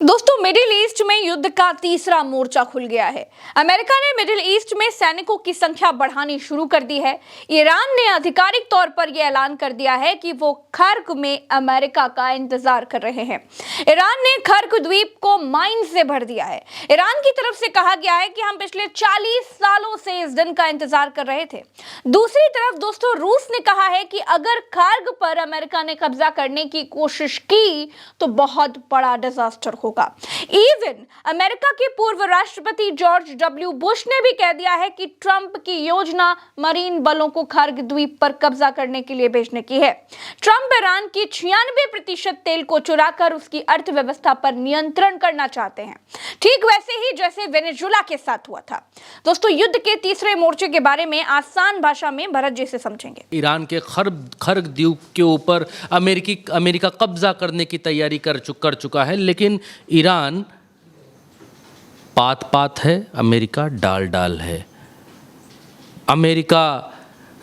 दोस्तों, middle east में युद्ध का तीसरा मोर्चा खुल गया है। अमेरिका ने मिडिल ईस्ट में सैनिकों की संख्या बढ़ानी शुरू कर दी है। ईरान ने आधिकारिक तौर पर यह ऐलान कर दिया है कि वो खर्क में अमेरिका का इंतजार कर रहे हैं। ईरान ने खर्क द्वीप को माइन से भर दिया है। ईरान की तरफ से कहा गया है कि हम पिछले 40 सालों से इस दिन का इंतजार कर रहे थे। दूसरी तरफ दोस्तों, रूस ने कहा है कि अगर खर्क पर अमेरिका ने कब्जा करने की कोशिश की तो बहुत बड़ा डिजास्टर होगा। इवन अमेरिका के पूर्व राष्ट्रपति जॉर्ज डब्ल्यू बुश ने भी कह दिया है कि ट्रंप की योजना मरीन बलों को खर्क द्वीप पर कब्जा करने के लिए भेजने की है। ट्रंप ईरान की 96% तेल को चुराकर उसकी अर्थव्यवस्था पर नियंत्रण करना चाहते हैं, ठीक वैसे ही जैसे वेनेजुएला के साथ हुआ था। दोस्तों, युद्ध के तीसरे मोर्चे के बारे में आसान भाषा में भरत जी से समझेंगे। ईरान के खर्क द्वीप के ऊपर अमेरिका कब्जा करने की तैयारी कर चुका है, लेकिन ईरान पात है, अमेरिका डाल है। अमेरिका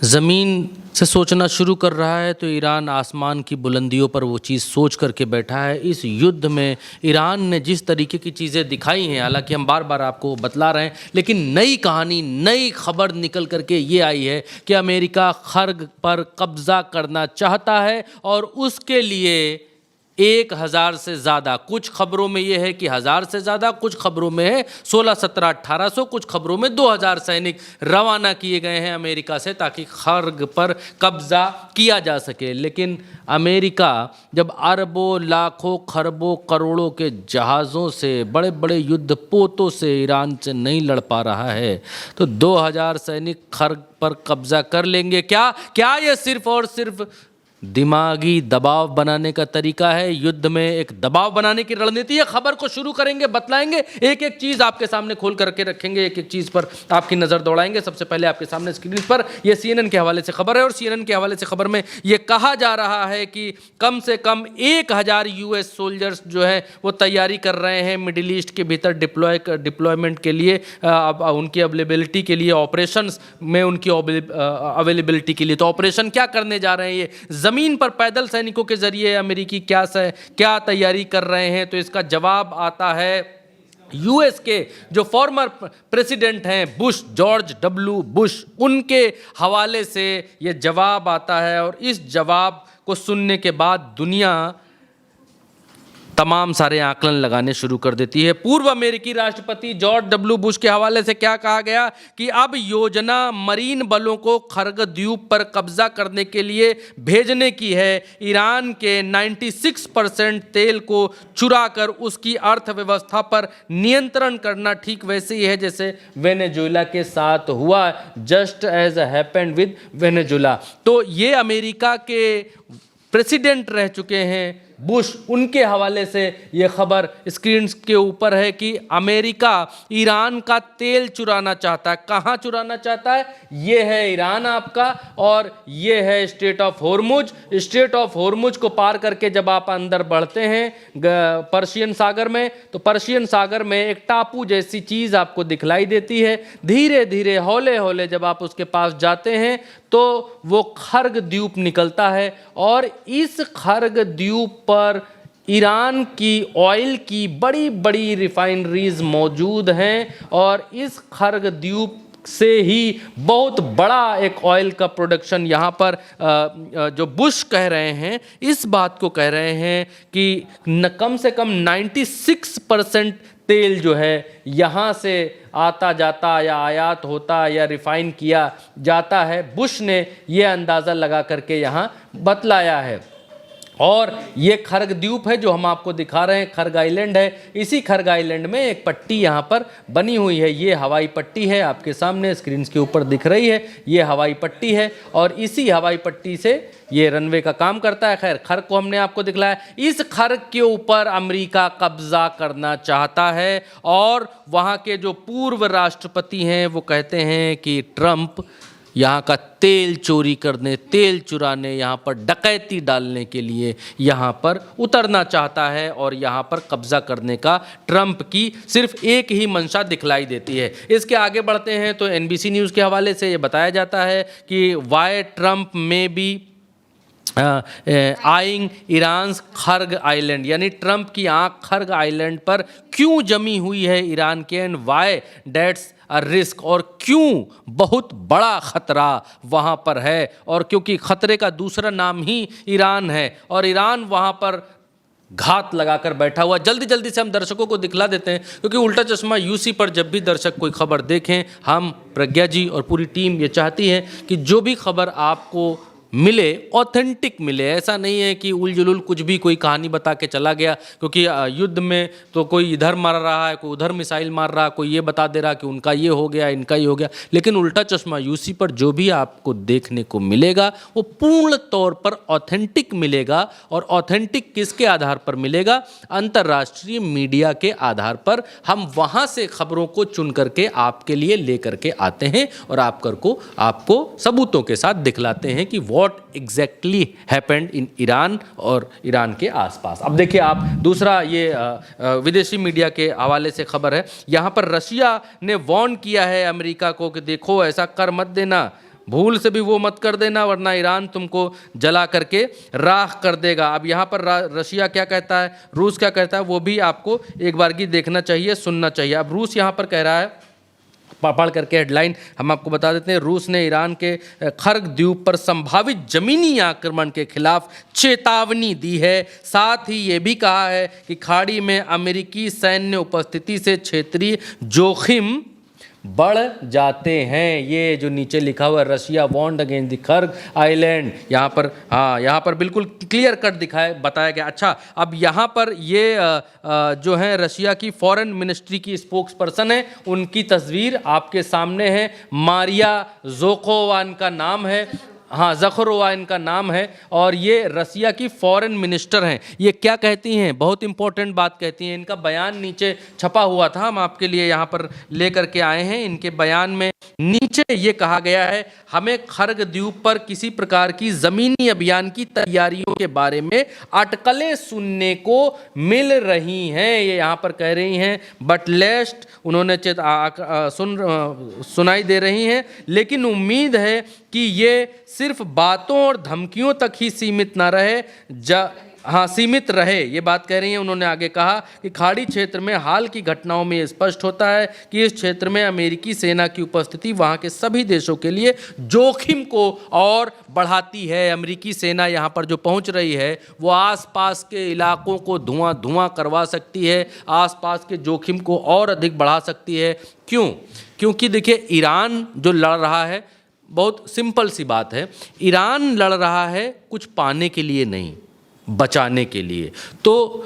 ज़मीन से सोचना शुरू कर रहा है तो ईरान आसमान की बुलंदियों पर वो चीज़ सोच करके बैठा है। इस युद्ध में ईरान ने जिस तरीके की चीज़ें दिखाई हैं, हालांकि हम बार बार आपको बतला रहे हैं, लेकिन नई कहानी, नई खबर निकल करके ये आई है कि अमेरिका खर्क पर कब्ज़ा करना चाहता है और उसके लिए 1000 से ज़्यादा, कुछ खबरों में यह है कि 1000 से ज़्यादा, कुछ खबरों में है 16, 17, 1800, कुछ खबरों में 2000 सैनिक रवाना किए गए हैं अमेरिका से ताकि खर्क पर कब्ज़ा किया जा सके। लेकिन अमेरिका जब अरबों, लाखों, खरबों, करोड़ों के जहाज़ों से, बड़े बड़े युद्धपोतों से ईरान से नहीं लड़ पा रहा है तो 2000 सैनिक खर्क पर कब्ज़ा कर लेंगे क्या ये सिर्फ और सिर्फ दिमागी दबाव बनाने का तरीका है? युद्ध में एक दबाव बनाने की रणनीति है। खबर को शुरू करेंगे, बतलाएंगे, एक एक चीज़ आपके सामने खोल करके रखेंगे, एक एक चीज़ पर आपकी नज़र दौड़ाएंगे। सबसे पहले आपके सामने स्क्रीन पर यह CNN के हवाले से खबर है और CNN के हवाले से खबर में यह कहा जा रहा है कि कम से कम 1000 US सोल्जर्स जो है वो तैयारी कर रहे हैं मिडिल ईस्ट के भीतर डिप्लॉयमेंट के लिए, उनकी अवेलेबिलिटी के लिए, ऑपरेशंस में उनकी अवेलेबिलिटी के लिए। तो ऑपरेशन क्या करने जा रहे हैं? ये जमीन पर पैदल सैनिकों के जरिए अमेरिकी क्या तैयारी कर रहे हैं? तो इसका जवाब आता है यूएस के जो फॉर्मर प्रेसिडेंट हैं बुश, जॉर्ज डब्ल्यू बुश, उनके हवाले से यह जवाब आता है। और इस जवाब को सुनने के बाद दुनिया तमाम सारे आकलन लगाने शुरू कर देती है। पूर्व अमेरिकी राष्ट्रपति जॉर्ज डब्ल्यू बुश के हवाले से क्या कहा गया कि अब योजना मरीन बलों को खर्क द्वीप पर कब्जा करने के लिए भेजने की है। ईरान के 96% तेल को चुराकर उसकी अर्थव्यवस्था पर नियंत्रण करना ठीक वैसे ही है जैसे वेनेजुएला के साथ हुआ, just as happened with Venezuela. तो ये अमेरिका के प्रेसिडेंट रह चुके हैं बुश, उनके हवाले से ये खबर स्क्रीन के ऊपर है कि अमेरिका ईरान का तेल चुराना चाहता है। कहाँ चुराना चाहता है? ये है ईरान आपका, और ये है straight of Hormuz. Straight of Hormuz को पार करके जब आप अंदर बढ़ते हैं पर्शियन सागर में, तो पर्शियन सागर में एक टापू जैसी चीज़ आपको दिखलाई देती है। धीरे धीरे, हौले हौले जब आप उसके पास जाते हैं तो वो खर्क द्वीप निकलता है और इस खर्क द्वीप पर ईरान की ऑयल की बड़ी बड़ी रिफाइनरीज मौजूद हैं और इस खर्क द्वीप से ही बहुत बड़ा एक ऑयल का प्रोडक्शन यहाँ पर जो बुश कह रहे हैं, इस बात को कह रहे हैं कि कम से कम 96% तेल जो है यहाँ से आता जाता या आयात होता या रिफाइन किया जाता है। बुश ने ये अंदाज़ा लगा करके यहाँ बतलाया है। और ये खर्क द्वीप है जो हम आपको दिखा रहे हैं, खर्क आइलैंड है। इसी खर्क आइलैंड में एक पट्टी यहाँ पर बनी हुई है, ये हवाई पट्टी है, आपके सामने स्क्रीन के ऊपर दिख रही है, ये हवाई पट्टी है और इसी हवाई पट्टी से ये रनवे का काम करता है। खैर, खर्क को हमने आपको दिखलाया। इस खर्क के ऊपर अमेरिका कब्जा करना चाहता है और वहाँ के जो पूर्व राष्ट्रपति हैं वो कहते हैं कि ट्रंप यहाँ का तेल चोरी करने, तेल चुराने, यहाँ पर डकैती डालने के लिए यहाँ पर उतरना चाहता है और यहाँ पर कब्जा करने का ट्रंप की सिर्फ एक ही मंशा दिखलाई देती है। इसके आगे बढ़ते हैं तो NBC न्यूज़ के हवाले से ये बताया जाता है कि वाई ट्रंप में भी आइंग ईरान्स खर्ग आइलैंड, यानी ट्रंप की आंख खर्ग आइलैंड पर क्यों जमी हुई है ईरान के, and why that's a risk, और क्यों बहुत बड़ा खतरा वहाँ पर है, और क्योंकि खतरे का दूसरा नाम ही ईरान है और ईरान वहाँ पर घात लगाकर बैठा हुआ। जल्दी जल्दी से हम दर्शकों को दिखला देते हैं, क्योंकि उल्टा चश्मा यूसी पर जब भी दर्शक कोई खबर देखें, हम प्रज्ञा जी और पूरी टीम ये चाहती है कि जो भी खबर आपको मिले ऑथेंटिक मिले। ऐसा नहीं है कि उलझुल कुछ भी कोई कहानी बता के चला गया, क्योंकि युद्ध में तो कोई इधर मार रहा है, कोई उधर मिसाइल मार रहा है, कोई ये बता दे रहा कि उनका ये हो गया, इनका ये हो गया। लेकिन उल्टा चश्मा यूसी पर जो भी आपको देखने को मिलेगा वो पूर्ण तौर पर ऑथेंटिक मिलेगा। और ऑथेंटिक किसके आधार पर मिलेगा? अंतर्राष्ट्रीय मीडिया के आधार पर। हम वहाँ से खबरों को चुन करके आपके लिए ले करके आते हैं और आपको सबूतों के साथ दिखलाते हैं कि what exactly happened in Iran और ईरान के आसपास। अब देखिए आप, दूसरा ये विदेशी मीडिया के हवाले से खबर है। यहाँ पर रशिया ने वार्न किया है अमेरिका को कि देखो ऐसा कर मत देना, भूल से भी वो मत कर देना, वरना ईरान तुमको जला करके राख कर देगा। अब यहाँ पर रशिया क्या कहता है, रूस क्या कहता है, वो भी आपको एक बार की देखना चाहिए, सुनना चाहिए। अब रूस यहाँ पर कह रहा है, पढ़ करके हेडलाइन हम आपको बता देते हैं। रूस ने ईरान के खर्ग द्वीप पर संभावित जमीनी आक्रमण के खिलाफ चेतावनी दी है। साथ ही ये भी कहा है कि खाड़ी में अमेरिकी सैन्य उपस्थिति से क्षेत्रीय जोखिम बढ़ जाते हैं। ये जो नीचे लिखा हुआ है, Russia warned against the खर्ग island, यहाँ पर यहाँ पर बिल्कुल क्लियर कट बताया गया। अच्छा, अब यहाँ पर ये जो है रशिया की फॉरेन मिनिस्ट्री की स्पोक्स पर्सन है, उनकी तस्वीर आपके सामने है। मारिया जोकोवा इनका नाम है, ज़खरोवा इनका नाम है, और ये रसिया की फॉरेन मिनिस्टर हैं। ये क्या कहती हैं, बहुत इंपॉर्टेंट बात कहती हैं। इनका बयान नीचे छपा हुआ था, हम आपके लिए यहाँ पर ले करके आए हैं। इनके बयान में नीचे ये कहा गया है, हमें खर्ग द्वीप पर किसी प्रकार की ज़मीनी अभियान की तैयारियों के बारे में अटकलें सुनने को मिल रही हैं। ये यहाँ पर कह रही हैं, बट लेस्ट उन्होंने सुनाई दे रही हैं, लेकिन उम्मीद है कि ये सिर्फ बातों और धमकियों तक ही सीमित ना रहे, सीमित रहे। ये बात कह रही हैं। उन्होंने आगे कहा कि खाड़ी क्षेत्र में हाल की घटनाओं में ये स्पष्ट होता है कि इस क्षेत्र में अमेरिकी सेना की उपस्थिति वहाँ के सभी देशों के लिए जोखिम को और बढ़ाती है। अमेरिकी सेना यहाँ पर जो पहुँच रही है वो आसपास के इलाकों को धुआं करवा सकती है, आसपास के जोखिम को और अधिक बढ़ा सकती है। क्यों? क्योंकि देखिए, ईरान जो लड़ रहा है, बहुत सिंपल सी बात है, ईरान लड़ रहा है कुछ पाने के लिए नहीं, बचाने के लिए। तो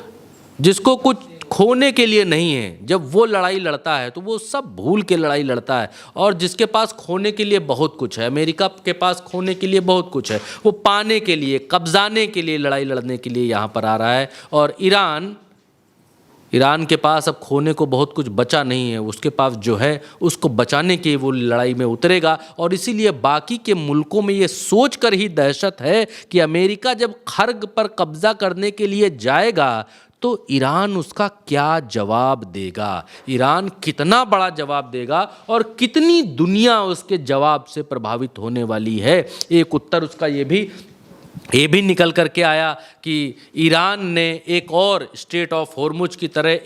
जिसको कुछ खोने के लिए नहीं है, जब वो लड़ाई लड़ता है तो वो सब भूल के लड़ाई लड़ता है। और जिसके पास खोने के लिए बहुत कुछ है, अमेरिका के पास खोने के लिए बहुत कुछ है, वो पाने के लिए, कब्जाने के लिए, लड़ाई लड़ने के लिए यहाँ पर आ रहा है। और ईरान के पास अब खोने को बहुत कुछ बचा नहीं है, उसके पास जो है उसको बचाने की वो लड़ाई में उतरेगा। और इसीलिए बाकी के मुल्कों में ये सोच कर ही दहशत है कि अमेरिका जब खर्ग पर कब्जा करने के लिए जाएगा तो ईरान उसका क्या जवाब देगा, ईरान कितना बड़ा जवाब देगा और कितनी दुनिया उसके जवाब से प्रभावित होने वाली है। एक उत्तर उसका ये भी निकल करके आया कि ईरान ने एक और स्ट्रेट ऑफ होर्मुज की तरह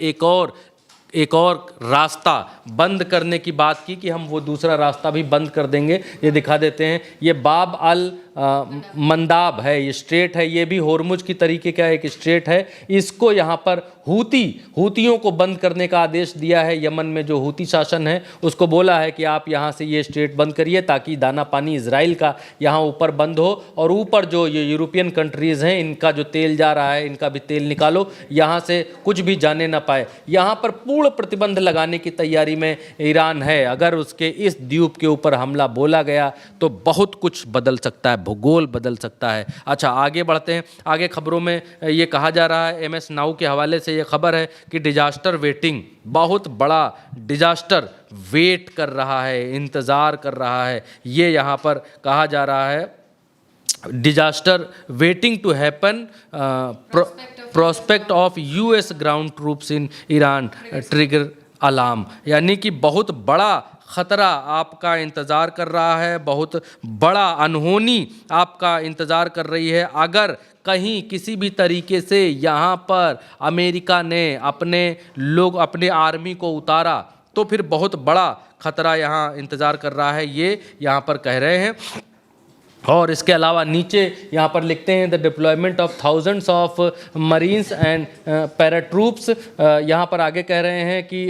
एक और रास्ता बंद करने की बात की कि हम वो दूसरा रास्ता भी बंद कर देंगे। ये दिखा देते हैं, ये बाब अल मंदाब है, ये स्ट्रेट है, ये भी होर्मुज की तरीके का एक स्ट्रेट है। इसको यहाँ पर हूतियों को बंद करने का आदेश दिया है। यमन में जो हूती शासन है उसको बोला है कि आप यहाँ से ये स्ट्रेट बंद करिए ताकि दाना पानी इजराइल का यहाँ ऊपर बंद हो, और ऊपर जो ये यूरोपियन कंट्रीज़ हैं इनका जो तेल जा रहा है इनका भी तेल निकालो, यहाँ से कुछ भी जाने ना पाए। यहाँ पर पूर्ण प्रतिबंध लगाने की तैयारी में ईरान है। अगर उसके इस द्वीप के ऊपर हमला बोला गया तो बहुत कुछ बदल सकता है, भूगोल बदल सकता है। अच्छा, आगे बढ़ते हैं। आगे खबरों में ये कहा जा रहा है, MS नाउ के हवाले से ये खबर है कि डिजास्टर वेटिंग, बहुत बड़ा डिजास्टर वेट कर रहा है, इंतज़ार कर रहा है। ये यहाँ पर कहा जा रहा है, disaster waiting to happen, prospect of US ground troops in Iran trigger alarm, यानी कि बहुत बड़ा खतरा आपका इंतज़ार कर रहा है, बहुत बड़ा अनहोनी आपका इंतज़ार कर रही है अगर कहीं किसी भी तरीके से यहाँ पर अमेरिका ने अपने आर्मी को उतारा तो फिर बहुत बड़ा खतरा यहाँ इंतज़ार कर रहा है, ये यहाँ पर कह रहे हैं। और इसके अलावा नीचे यहाँ पर लिखते हैं the deployment of thousands of marines and paratroops. यहाँ पर आगे कह रहे हैं कि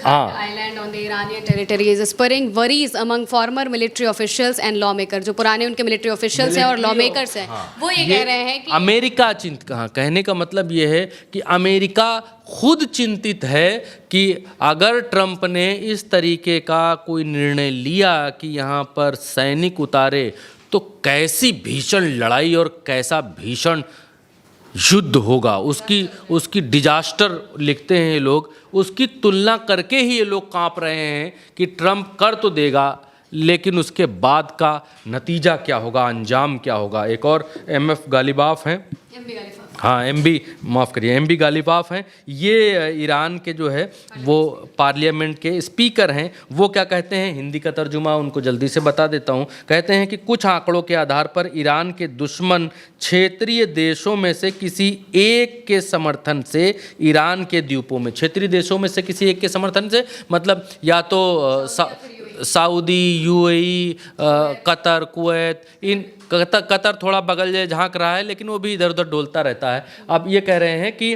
island on the Iranian territories spurring worries among former military officials and law maker. जो पुराने उनके मिलिट्री ऑफिशियल्स हैं और लॉ मेकर्स हैं, वो ये कह रहे हैं कि अमेरिका कहने का मतलब ये है कि अमेरिका खुद चिंतित है कि अगर ट्रंप ने इस तरीके का कोई निर्णय लिया कि यहाँ पर सैनिक उतारे तो कैसी भीषण लड़ाई और कैसा भीषण युद्ध होगा, उसकी डिजास्टर लिखते हैं ये लोग। उसकी तुलना करके ही ये लोग कांप रहे हैं कि ट्रंप कर तो देगा लेकिन उसके बाद का नतीजा क्या होगा, अंजाम क्या होगा। एक और एमएफ गालिबाफ हैं, एमबी गालिबाफ हैं, ये ईरान के जो है वो पार्लियामेंट के स्पीकर हैं। वो क्या कहते हैं, हिंदी का तर्जुमा उनको जल्दी से बता देता हूँ। कहते हैं कि कुछ आंकड़ों के आधार पर ईरान के दुश्मन क्षेत्रीय देशों में से किसी एक के समर्थन से ईरान के द्वीपों में, क्षेत्रीय देशों में से किसी एक के समर्थन से मतलब या तो Saudi, UAE, Qatar, Kuwait, in Qatar थोड़ा बगल झांक रहा है लेकिन वो भी इधर उधर डोलता रहता है। अब ये कह रहे हैं कि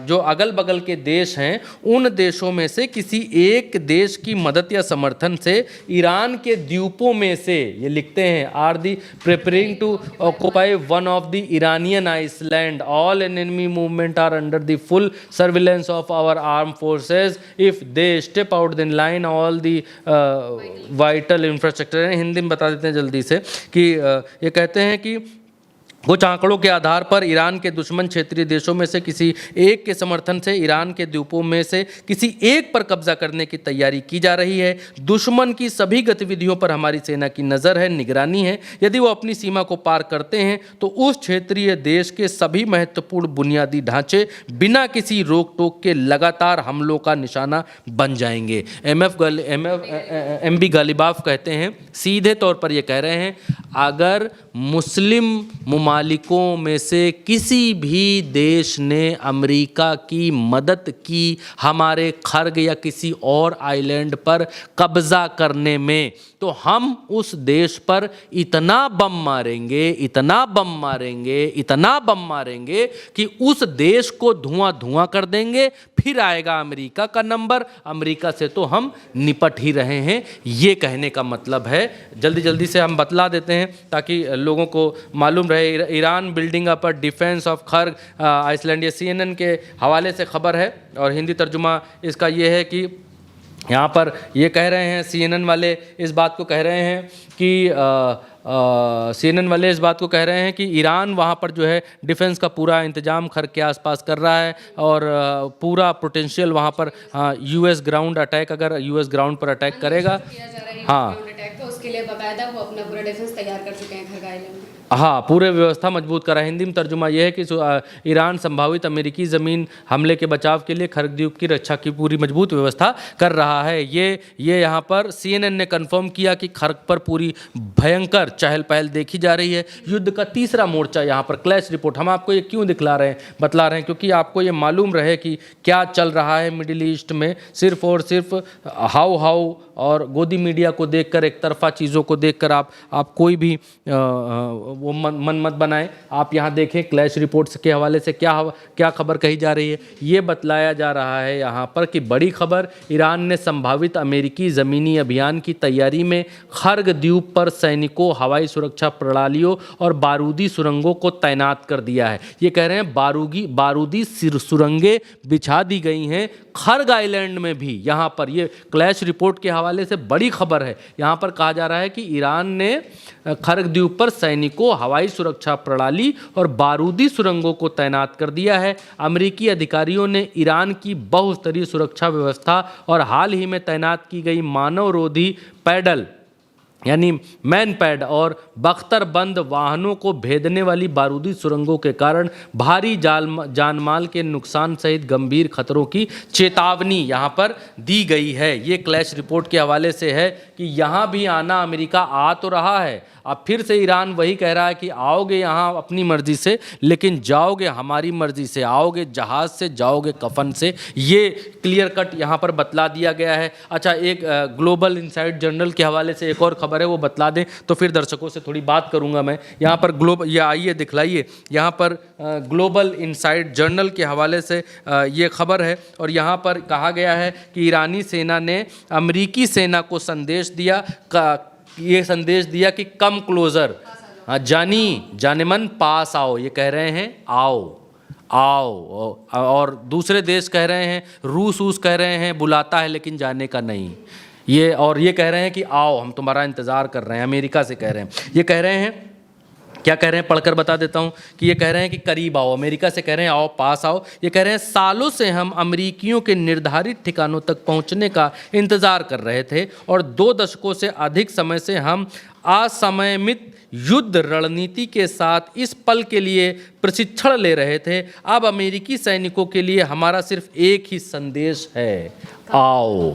जो अगल बगल के देश हैं उन देशों में से किसी एक देश की मदद या समर्थन से ईरान के द्वीपों में से, ये लिखते हैं, are they preparing to occupy one of the Iranian island, all enemy movement are under the full surveillance of our arm forces if they step out the line all the vital infrastructure. Hindi में बता देते हैं जल्दी से कि ये कहते हैं कि कुछ आंकड़ों के आधार पर ईरान के दुश्मन क्षेत्रीय देशों में से किसी एक के समर्थन से ईरान के द्वीपों में से किसी एक पर कब्जा करने की तैयारी की जा रही है। दुश्मन की सभी गतिविधियों पर हमारी सेना की नज़र है, निगरानी है। यदि वो अपनी सीमा को पार करते हैं तो उस क्षेत्रीय देश के सभी महत्वपूर्ण बुनियादी ढांचे बिना किसी रोक टोक के लगातार हमलों का निशाना बन जाएंगे। एमबी गालिबाफ कहते हैं, सीधे तौर पर ये कह रहे हैं अगर मुस्लिम ममालिकों में से किसी भी देश ने अमेरिका की मदद की हमारे खर्ग या किसी और आइलैंड पर कब्जा करने में, तो हम उस देश पर इतना बम मारेंगे, इतना बम मारेंगे, इतना बम मारेंगे कि उस देश को धुआं धुआं कर देंगे। फिर आएगा अमेरिका का नंबर, अमेरिका से तो हम निपट ही रहे हैं। ये कहने का मतलब है। जल्दी जल्दी से हम बतला देते हैं ताकि लोगों को मालूम रहे। Iran building up defence of Kharg island, ये CNN के हवाले से खबर है और हिंदी तर्जुमा इसका ये है कि यहाँ पर ये कह रहे हैं, CNN वाले इस बात को कह रहे हैं कि CNN वाले इस बात को कह रहे हैं कि ईरान वहाँ पर जो है डिफेंस का पूरा इंतजाम खर्ग के आसपास कर रहा है और पूरा पोटेंशियल वहाँ पर US ग्राउंड अटैक, अगर US ग्राउंड पर अटैक करेगा, हाँ, तो उसके लिए बाकायदा वो अपना पूरा डिफेंस तैयार कर चुके हैं खर्ग आइलैंड में। हाँ, पूरे व्यवस्था मजबूत करा। हिंदी में तर्जुमा यह है कि ईरान संभावित अमेरिकी ज़मीन हमले के बचाव के लिए खर्ग द्वीप की रक्षा की पूरी मजबूत व्यवस्था कर रहा है। ये यहाँ पर CNN ने कंफर्म किया कि खर्ग पर पूरी भयंकर चहल पहल देखी जा रही है। युद्ध का तीसरा मोर्चा यहाँ पर क्लैश रिपोर्ट। हम आपको ये क्यों बतला रहे हैं क्योंकि आपको ये मालूम रहे कि क्या चल रहा है मिडिल ईस्ट में। सिर्फ और सिर्फ हाउ और गोदी मीडिया को देखकर, एक तरफा चीज़ों को देखकर आप कोई भी वो मन मत बनाएं। आप यहाँ देखें क्लैश रिपोर्ट्स के हवाले से क्या खबर कही जा रही है। ये बतलाया जा रहा है यहाँ पर कि बड़ी खबर, ईरान ने संभावित अमेरिकी ज़मीनी अभियान की तैयारी में खर्ग द्वीप पर सैनिकों, हवाई सुरक्षा प्रणालियों और बारूदी सुरंगों को तैनात कर दिया है। ये कह रहे हैं बारूदी सुरंगें बिछा दी गई हैं खर्ग आइलैंड में भी। यहाँ पर ये क्लैश रिपोर्ट के हवाले से बड़ी खबर है। यहाँ पर कहा जा रहा है कि ईरान ने खर्ग द्वीप पर सैनिकों, हवाई सुरक्षा प्रणाली और बारूदी सुरंगों को तैनात कर दिया है। अमेरिकी अधिकारियों ने ईरान की बहुस्तरीय सुरक्षा व्यवस्था और हाल ही में तैनात की गई मानवरोधी पैडल यानी मैनपैड और बख्तरबंद वाहनों को भेदने वाली बारूदी सुरंगों के कारण भारी जानमाल के नुकसान सहित गंभीर खतरों की चेतावनी यहाँ पर दी गई है। ये क्लैश रिपोर्ट के हवाले से है कि यहाँ भी आना, अमेरिका आ तो रहा है, अब फिर से ईरान वही कह रहा है कि आओगे यहाँ अपनी मर्जी से, लेकिन जाओगे हमारी मर्जी से, आओगे जहाज़ से, जाओगे कफन से। ये क्लियर कट यहाँ पर बतला दिया गया है। अच्छा, एक ग्लोबल इनसाइट जर्नल के हवाले से एक और खबर है, वो बतला दें तो फिर दर्शकों से थोड़ी बात करूँगा मैं। यहाँ पर ये आइए दिखलाइए, यहाँ पर ग्लोबल इनसाइट जर्नल के हवाले से ये खबर है और यहाँ पर कहा गया है कि ईरानी सेना ने अमेरिकी सेना को ये संदेश दिया कि कम क्लोज़र, हाँ जानेमन पास आओ। ये कह रहे हैं आओ, और दूसरे देश कह रहे हैं, रूस कह रहे हैं बुलाता है लेकिन जाने का नहीं। ये कह रहे हैं कि आओ, हम तुम्हारा इंतज़ार कर रहे हैं। अमेरिका से कह रहे हैं, ये कह रहे हैं, क्या कह रहे हैं पढ़कर बता देता हूँ कि ये कह रहे हैं कि करीब आओ। अमेरिका से कह रहे हैं आओ, पास आओ। ये कह रहे हैं सालों से हम अमेरिकियों के निर्धारित ठिकानों तक पहुँचने का इंतज़ार कर रहे थे और 2 दशकों से अधिक समय से हम असमयमित युद्ध रणनीति के साथ इस पल के लिए प्रशिक्षण ले रहे थे। अब अमेरिकी सैनिकों के लिए हमारा सिर्फ एक ही संदेश है, आओ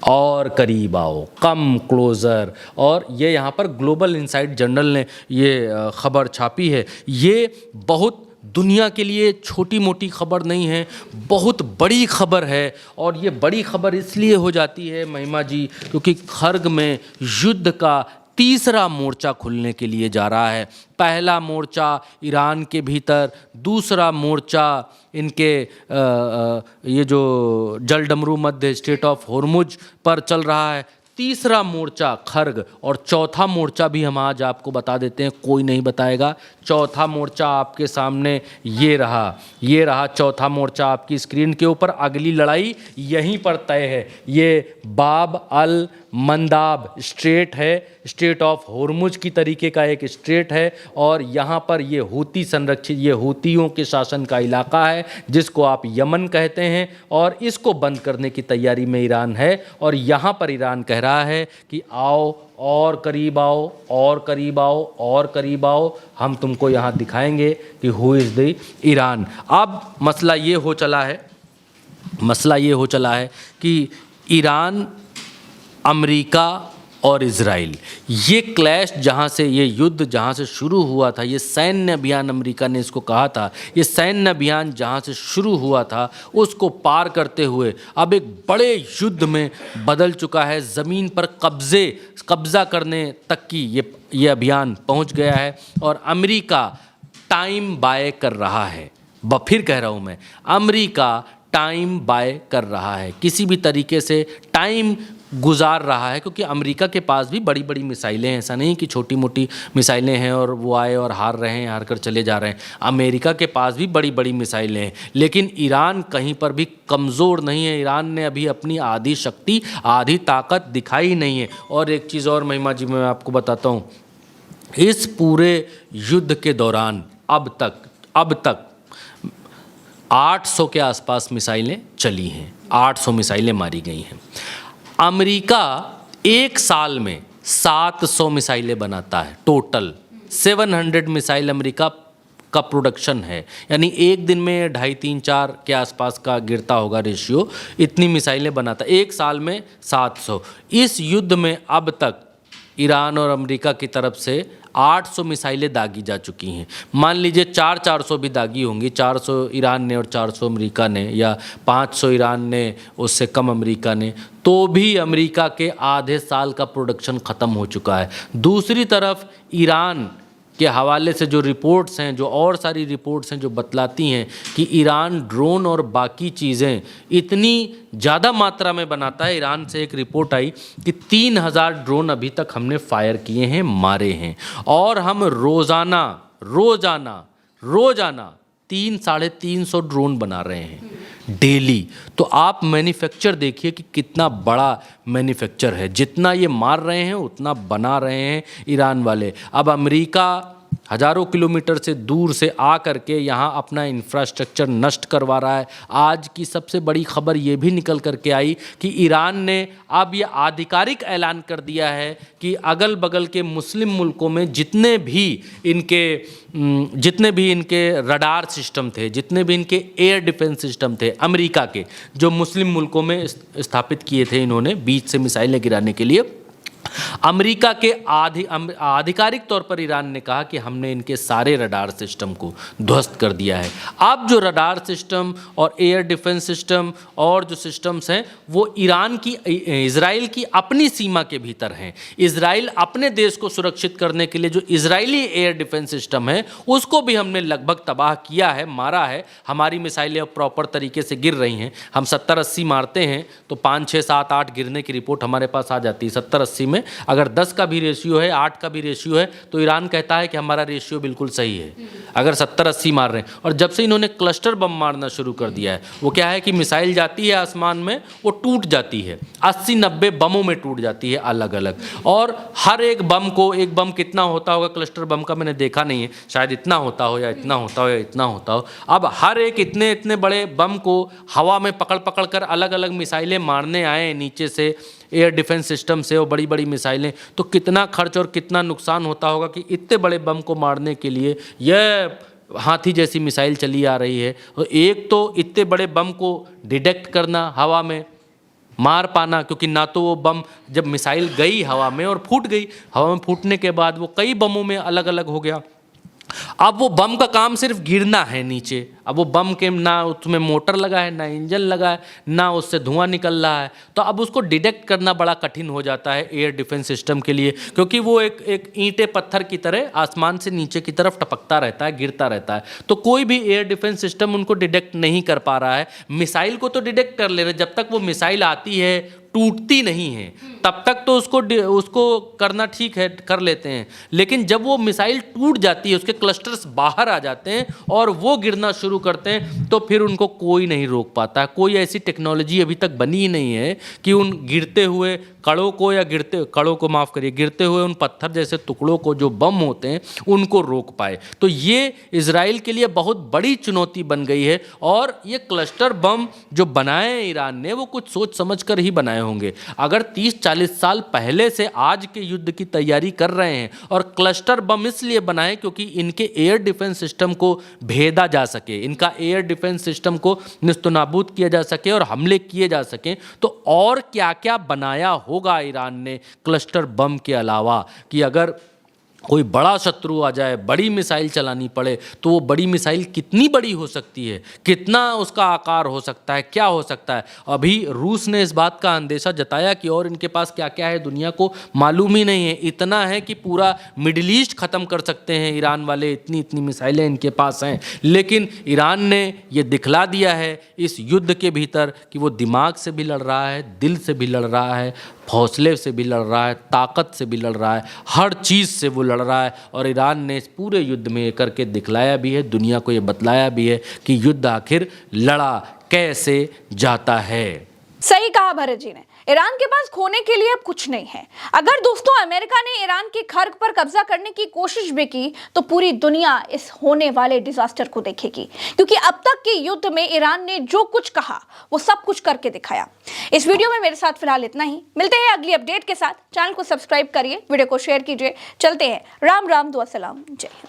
और करीब आओ, कम क्लोज़र। और ये यहाँ पर ग्लोबल इनसाइट जर्नल ने ये खबर छापी है। ये बहुत दुनिया के लिए छोटी मोटी खबर नहीं है, बहुत बड़ी खबर है। और ये बड़ी खबर इसलिए हो जाती है महिमा जी, क्योंकि खर्ग में युद्ध का तीसरा मोर्चा खुलने के लिए जा रहा है। पहला मोर्चा ईरान के भीतर, दूसरा मोर्चा इनके ये जो जलडमरू मध्य स्ट्रेट ऑफ होर्मुज पर चल रहा है, तीसरा मोर्चा खर्ग, और चौथा मोर्चा भी हम आज आपको बता देते हैं, कोई नहीं बताएगा। चौथा मोर्चा आपके सामने ये रहा चौथा मोर्चा आपकी स्क्रीन के ऊपर। अगली लड़ाई यहीं पर तय है। ये बाब अल मंदाब स्ट्रेट है, स्ट्रेट ऑफ होर्मुज की तरीके का एक स्ट्रेट है, और यहाँ पर ये हूती संरक्षित, ये हूतियों के शासन का इलाका है जिसको आप यमन कहते हैं, और इसको बंद करने की तैयारी में ईरान है। और यहाँ पर ईरान कह रहा है कि आओ और करीब आओ, और करीब आओ, और करीब आओ, हम तुमको यहाँ दिखाएंगे कि हु इज़ द ईरान। अब मसला ये हो चला है कि ईरान, अमेरिका और इज़राइल, ये क्लैश जहाँ से, ये युद्ध जहाँ से शुरू हुआ था, ये सैन्य अभियान, अमेरिका ने इसको कहा था, ये सैन्य अभियान जहाँ से शुरू हुआ था उसको पार करते हुए अब एक बड़े युद्ध में बदल चुका है। ज़मीन पर कब्ज़ा करने तक की ये अभियान पहुँच गया है। और अमेरिका टाइम बाय कर रहा है। फिर कह रहा हूँ मैं, अमेरिका टाइम बाय कर रहा है, किसी भी तरीके से टाइम गुजार रहा है, क्योंकि अमेरिका के पास भी बड़ी बड़ी मिसाइलें हैं। ऐसा नहीं कि छोटी मोटी मिसाइलें हैं और वो आए और हार कर चले जा रहे हैं। अमेरिका के पास भी बड़ी बड़ी मिसाइलें हैं, लेकिन ईरान कहीं पर भी कमज़ोर नहीं है। ईरान ने अभी अपनी आधी शक्ति, आधी ताकत दिखाई नहीं है। और एक चीज़ और महिमा जी मैं आपको बताता हूँ, इस पूरे युद्ध के दौरान अब तक 800 के आसपास मिसाइलें चली हैं, 800 मिसाइलें मारी गई हैं। अमेरिका एक साल में 700 मिसाइलें बनाता है, टोटल 700 मिसाइल अमेरिका का प्रोडक्शन है। यानी एक दिन में 2.5, 3, 4 के आसपास का गिरता होगा रेशियो, इतनी मिसाइलें बनाता है। एक साल में 700। इस युद्ध में अब तक ईरान और अमेरिका की तरफ से 800 मिसाइलें दागी जा चुकी हैं। मान लीजिए 400 भी दागी होंगी, 400 ईरान ने और 400 अमेरिका ने, या 500 ईरान ने, उससे कम अमेरिका ने, तो भी अमेरिका के आधे साल का प्रोडक्शन ख़त्म हो चुका है। दूसरी तरफ ईरान के हवाले से जो रिपोर्ट्स हैं, जो और सारी रिपोर्ट्स हैं जो बतलाती हैं कि ईरान ड्रोन और बाकी चीज़ें इतनी ज़्यादा मात्रा में बनाता है। ईरान से एक रिपोर्ट आई कि 3000 ड्रोन अभी तक हमने फायर किए हैं, मारे हैं, और हम रोज़ाना 300-350 ड्रोन बना रहे हैं डेली। तो आप मैन्युफैक्चर देखिए कि कितना बड़ा मैन्युफैक्चर है। जितना ये मार रहे हैं उतना बना रहे हैं ईरान वाले। अब हजारों किलोमीटर से दूर से आ करके यहाँ अपना इंफ्रास्ट्रक्चर नष्ट करवा रहा है। आज की सबसे बड़ी खबर ये भी निकल करके आई कि ईरान ने अब ये आधिकारिक ऐलान कर दिया है कि अगल बगल के मुस्लिम मुल्कों में जितने भी इनके रडार सिस्टम थे, जितने भी इनके एयर डिफेंस सिस्टम थे अमेरिका के, जो मुस्लिम मुल्कों में स्थापित किए थे इन्होंने बीच से मिसाइलें गिराने के लिए, अमेरिका के आधिकारिक तौर पर ईरान ने कहा कि हमने इनके सारे रडार सिस्टम को ध्वस्त कर दिया है। अब जो रडार सिस्टम और एयर डिफेंस सिस्टम और जो सिस्टम्स हैं वो इजराइल की अपनी सीमा के भीतर हैं। इजराइल अपने देश को सुरक्षित करने के लिए जो इजरायली एयर डिफेंस सिस्टम है उसको भी हमने लगभग तबाह किया है, मारा है। हमारी मिसाइलें अब प्रॉपर तरीके से गिर रही हैं। हम 70-80 मारते हैं तो 5, 6, 7, 8 गिरने की रिपोर्ट हमारे पास आ जाती है। 70-80 में अगर 10 का भी रेशियो है, 8 का भी रेशियो है तो ईरान कहता है कि हमारा रेशियो बिल्कुल सही है अगर 70-80 मार रहे हैं। और जब से इन्होंने क्लस्टर बम मारना शुरू कर दिया है, वो क्या है कि मिसाइल जाती है आसमान में, वो टूट जाती है, 80-90 बमों में टूट जाती है अलग अलग। और हर एक बम को, एक बम कितना होता होगा क्लस्टर बम का मैंने देखा नहीं है, शायद इतना होता हो या इतना होता हो या इतना होता हो। अब हर एक इतने इतने बड़े बम को हवा में पकड़ पकड़ कर अलग अलग मिसाइलें मारने आए नीचे से एयर डिफेंस सिस्टम से, वो बड़ी बड़ी मिसाइलें, तो कितना खर्च और कितना नुकसान होता होगा कि इतने बड़े बम को मारने के लिए यह हाथी जैसी मिसाइल चली आ रही है। और एक तो इतने बड़े बम को डिटेक्ट करना, हवा में मार पाना, क्योंकि ना तो वो बम जब मिसाइल गई हवा में और फूट गई, हवा में फूटने के बाद वो कई बमों में अलग अलग हो गया। अब वो बम का काम सिर्फ गिरना है नीचे। अब वो बम के ना उसमें मोटर लगा है, ना इंजन लगा है, ना उससे धुआं निकल रहा है, तो अब उसको डिटेक्ट करना बड़ा कठिन हो जाता है एयर डिफेंस सिस्टम के लिए, क्योंकि वो एक ईंटे पत्थर की तरह आसमान से नीचे की तरफ टपकता रहता है, गिरता रहता है। तो कोई भी एयर डिफेंस सिस्टम उनको डिटेक्ट नहीं कर पा रहा है। मिसाइल को तो डिटेक्ट कर ले रहे, जब तक वो मिसाइल आती है, टूटती नहीं है, तब तक तो उसको करना ठीक है, कर लेते हैं। लेकिन जब वो मिसाइल टूट जाती है, उसके क्लस्टर्स बाहर आ जाते हैं और वो गिरना शुरू करते हैं, तो फिर उनको कोई नहीं रोक पाता। कोई ऐसी टेक्नोलॉजी अभी तक बनी ही नहीं है कि उन गिरते हुए कड़ों को या गिरते हुए उन पत्थर जैसे टुकड़ों को, जो बम होते हैं, उनको रोक पाए। तो ये इजराइल के लिए बहुत बड़ी चुनौती बन गई है। और ये क्लस्टर बम जो बनाए ईरान ने, वो कुछ सोच समझ कर ही बनाए होंगे। अगर 30-40 साल पहले से आज के युद्ध की तैयारी कर रहे हैं और क्लस्टर बम इसलिए बनाए क्योंकि इनके एयर डिफेंस सिस्टम को भेदा जा सके, इनका एयर डिफेंस सिस्टम को निस्तनाबूद किया जा सके और हमले किए जा सकें, तो और क्या क्या बनाया होगा ईरान ने क्लस्टर बम के अलावा, कि अगर कोई बड़ा शत्रु आ जाए, बड़ी मिसाइल चलानी पड़े, तो वो बड़ी मिसाइल कितनी बड़ी हो सकती है, कितना उसका आकार हो सकता है, क्या हो सकता है। अभी रूस ने इस बात का अंदेशा जताया कि और इनके पास क्या क्या है दुनिया को मालूम ही नहीं है। इतना है कि पूरा मिडिल ईस्ट ख़त्म कर सकते हैं ईरान वाले, इतनी इतनी मिसाइलें इनके पास हैं। लेकिन ईरान ने ये दिखला दिया है इस युद्ध के भीतर कि वो दिमाग से भी लड़ रहा है, दिल से भी लड़ रहा है, हौसले से भी लड़ रहा है, ताकत से भी लड़ रहा है, हर चीज़ से वो लड़ रहा है। और ईरान ने इस पूरे युद्ध में ये करके दिखलाया भी है, दुनिया को ये बतलाया भी है कि युद्ध आखिर लड़ा कैसे जाता है। सही कहा भरत जी ने, ईरान के पास खोने के लिए अब कुछ नहीं है। अगर दोस्तों अमेरिका ने ईरान की खर्ग पर कब्जा करने की कोशिश भी की तो पूरी दुनिया इस होने वाले डिजास्टर को देखेगी, क्योंकि अब तक के युद्ध में ईरान ने जो कुछ कहा वो सब कुछ करके दिखाया। इस वीडियो में मेरे साथ फिलहाल इतना ही। मिलते हैं अगली अपडेट के साथ। चैनल को सब्सक्राइब करिए, वीडियो को शेयर कीजिए। चलते हैं। राम राम, दुआ सलाम, जय हिंद।